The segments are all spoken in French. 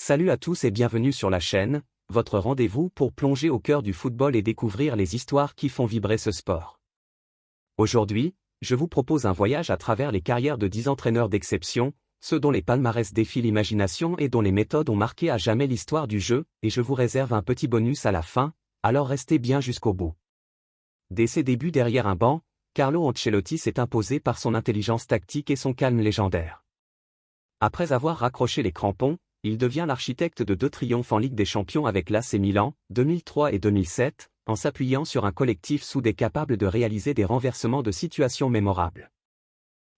Salut à tous et bienvenue sur la chaîne, votre rendez-vous pour plonger au cœur du football et découvrir les histoires qui font vibrer ce sport. Aujourd'hui, je vous propose un voyage à travers les carrières de 10 entraîneurs d'exception, ceux dont les palmarès défient l'imagination et dont les méthodes ont marqué à jamais l'histoire du jeu, et je vous réserve un petit bonus à la fin, alors restez bien jusqu'au bout. Dès ses débuts derrière un banc, Carlo Ancelotti s'est imposé par son intelligence tactique et son calme légendaire. Après avoir raccroché les crampons, il devient l'architecte de 2 triomphes en Ligue des Champions avec l'AC Milan, 2003 et 2007, en s'appuyant sur un collectif soudé capable de réaliser des renversements de situations mémorables.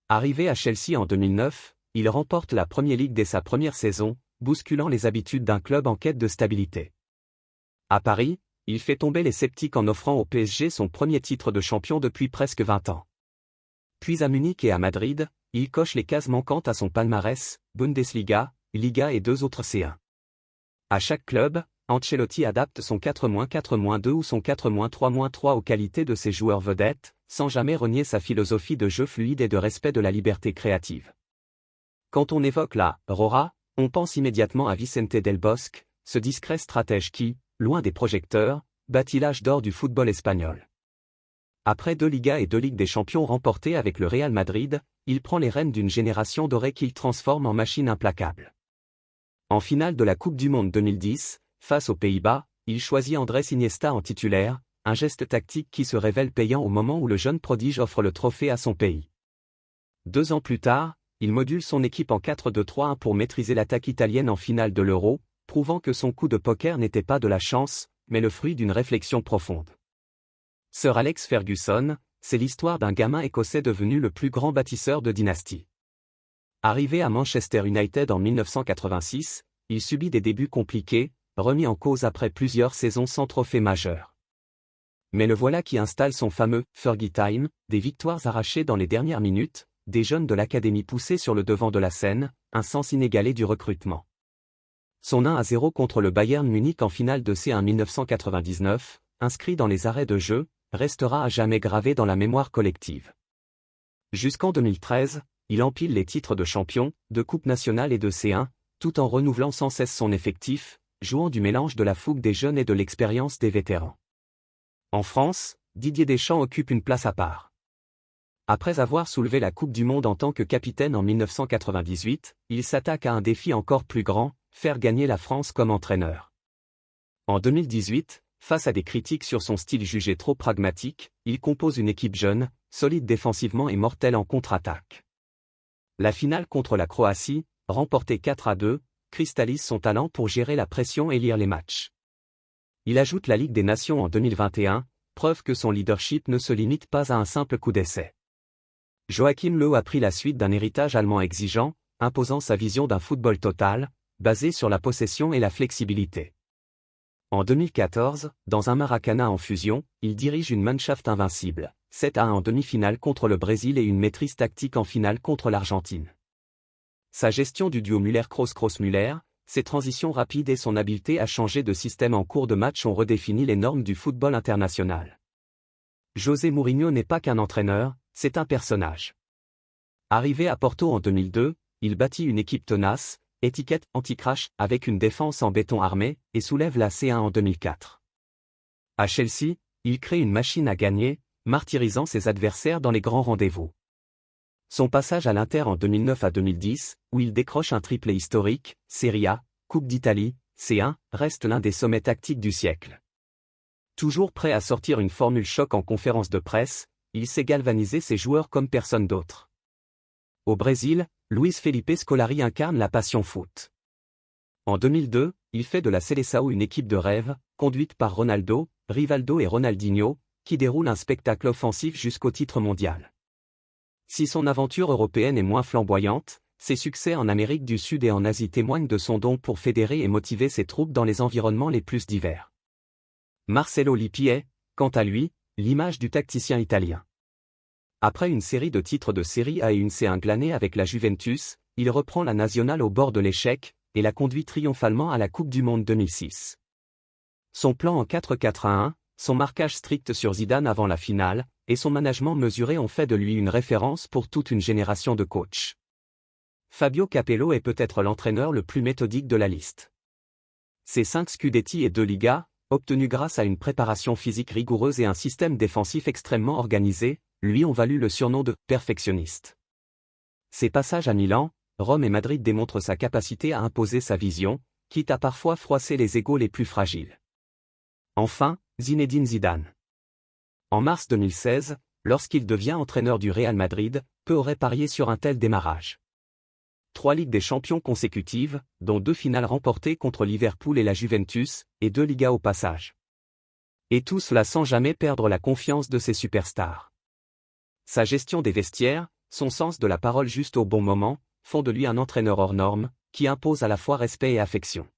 Arrivé à Chelsea en 2009, il remporte la Premier League dès sa première saison, bousculant les habitudes d'un club en quête de stabilité. À Paris, il fait tomber les sceptiques en offrant au PSG son premier titre de champion depuis presque 20 ans. Puis à Munich et à Madrid, il coche les cases manquantes à son palmarès, Bundesliga, Liga et 2 autres C1. À chaque club, Ancelotti adapte son 4-4-2 ou son 4-3-3 aux qualités de ses joueurs vedettes, sans jamais renier sa philosophie de jeu fluide et de respect de la liberté créative. Quand on évoque la Rora, on pense immédiatement à Vicente Del Bosque, ce discret stratège qui, loin des projecteurs, bâtit l'âge d'or du football espagnol. Après 2 Ligas et 2 Ligues des Champions remportées avec le Real Madrid, il prend les rênes d'une génération dorée qu'il transforme en machine implacable. En finale de la Coupe du Monde 2010, face aux Pays-Bas, il choisit Andrés Iniesta en titulaire, un geste tactique qui se révèle payant au moment où le jeune prodige offre le trophée à son pays. 2 ans plus tard, il module son équipe en 4-2-3-1 pour maîtriser l'attaque italienne en finale de l'Euro, prouvant que son coup de poker n'était pas de la chance, mais le fruit d'une réflexion profonde. Sir Alex Ferguson, c'est l'histoire d'un gamin écossais devenu le plus grand bâtisseur de dynastie. Arrivé à Manchester United en 1986, il subit des débuts compliqués, remis en cause après plusieurs saisons sans trophée majeur. Mais le voilà qui installe son fameux « Fergie Time », des victoires arrachées dans les dernières minutes, des jeunes de l'académie poussés sur le devant de la scène, un sens inégalé du recrutement. Son 1-0 contre le Bayern Munich en finale de C1 1999, inscrit dans les arrêts de jeu, restera à jamais gravé dans la mémoire collective. Jusqu'en 2013, il empile les titres de champion, de Coupe nationale et de C1, tout en renouvelant sans cesse son effectif, jouant du mélange de la fougue des jeunes et de l'expérience des vétérans. En France, Didier Deschamps occupe une place à part. Après avoir soulevé la Coupe du Monde en tant que capitaine en 1998, il s'attaque à un défi encore plus grand, faire gagner la France comme entraîneur. En 2018, face à des critiques sur son style jugé trop pragmatique, il compose une équipe jeune, solide défensivement et mortelle en contre-attaque. La finale contre la Croatie, remportée 4-2, cristallise son talent pour gérer la pression et lire les matchs. Il ajoute la Ligue des Nations en 2021, preuve que son leadership ne se limite pas à un simple coup d'essai. Joachim Löw a pris la suite d'un héritage allemand exigeant, imposant sa vision d'un football total, basé sur la possession et la flexibilité. En 2014, dans un Maracana en fusion, il dirige une Mannschaft invincible, 7-1 en demi-finale contre le Brésil et une maîtrise tactique en finale contre l'Argentine. Sa gestion du duo Müller-Kroos-Müller, ses transitions rapides et son habileté à changer de système en cours de match ont redéfini les normes du football international. José Mourinho n'est pas qu'un entraîneur, c'est un personnage. Arrivé à Porto en 2002, il bâtit une équipe tenace, étiquette anti-crash avec une défense en béton armé, et soulève la C1 en 2004. À Chelsea, il crée une machine à gagner, martyrisant ses adversaires dans les grands rendez-vous. Son passage à l'Inter en 2009 à 2010, où il décroche un triplé historique, Serie A, Coupe d'Italie, C1, reste l'un des sommets tactiques du siècle. Toujours prêt à sortir une formule choc en conférence de presse, il sait galvaniser ses joueurs comme personne d'autre. Au Brésil, Luis Felipe Scolari incarne la passion foot. En 2002, il fait de la Seleção une équipe de rêve, conduite par Ronaldo, Rivaldo et Ronaldinho, qui déroule un spectacle offensif jusqu'au titre mondial. Si son aventure européenne est moins flamboyante, ses succès en Amérique du Sud et en Asie témoignent de son don pour fédérer et motiver ses troupes dans les environnements les plus divers. Marcelo Lippi est, quant à lui, l'image du tacticien italien. Après une série de titres de Série A et une C1 glanée avec la Juventus, il reprend la nationale au bord de l'échec, et la conduit triomphalement à la Coupe du Monde 2006. Son plan en 4-4-1, son marquage strict sur Zidane avant la finale, et son management mesuré ont fait de lui une référence pour toute une génération de coachs. Fabio Capello est peut-être l'entraîneur le plus méthodique de la liste. Ses 5 Scudetti et 2 Ligas, obtenus grâce à une préparation physique rigoureuse et un système défensif extrêmement organisé, lui ont valu le surnom de « perfectionniste ». Ses passages à Milan, Rome et Madrid démontrent sa capacité à imposer sa vision, quitte à parfois froisser les égos les plus fragiles. Enfin, Zinedine Zidane. En mars 2016, lorsqu'il devient entraîneur du Real Madrid, peu aurait parié sur un tel démarrage. 3 Ligues des Champions consécutives, dont 2 finales remportées contre Liverpool et la Juventus, et 2 Ligas au passage. Et tout cela sans jamais perdre la confiance de ses superstars. Sa gestion des vestiaires, son sens de la parole juste au bon moment, font de lui un entraîneur hors norme, qui impose à la fois respect et affection.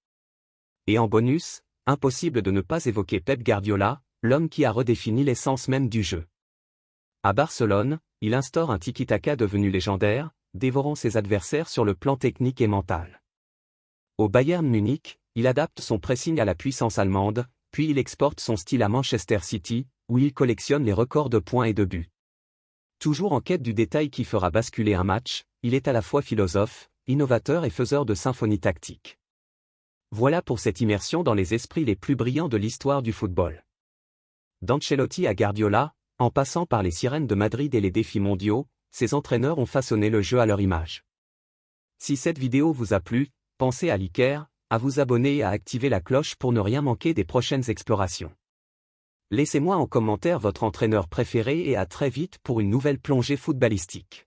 Et en bonus, impossible de ne pas évoquer Pep Guardiola, l'homme qui a redéfini l'essence même du jeu. À Barcelone, il instaure un tiki-taka devenu légendaire, dévorant ses adversaires sur le plan technique et mental. Au Bayern Munich, il adapte son pressing à la puissance allemande, puis il exporte son style à Manchester City, où il collectionne les records de points et de buts. Toujours en quête du détail qui fera basculer un match, il est à la fois philosophe, innovateur et faiseur de symphonies tactiques. Voilà pour cette immersion dans les esprits les plus brillants de l'histoire du football. D'Ancelotti à Guardiola, en passant par les sirènes de Madrid et les défis mondiaux, ces entraîneurs ont façonné le jeu à leur image. Si cette vidéo vous a plu, pensez à liker, à vous abonner et à activer la cloche pour ne rien manquer des prochaines explorations. Laissez-moi en commentaire votre entraîneur préféré et à très vite pour une nouvelle plongée footballistique.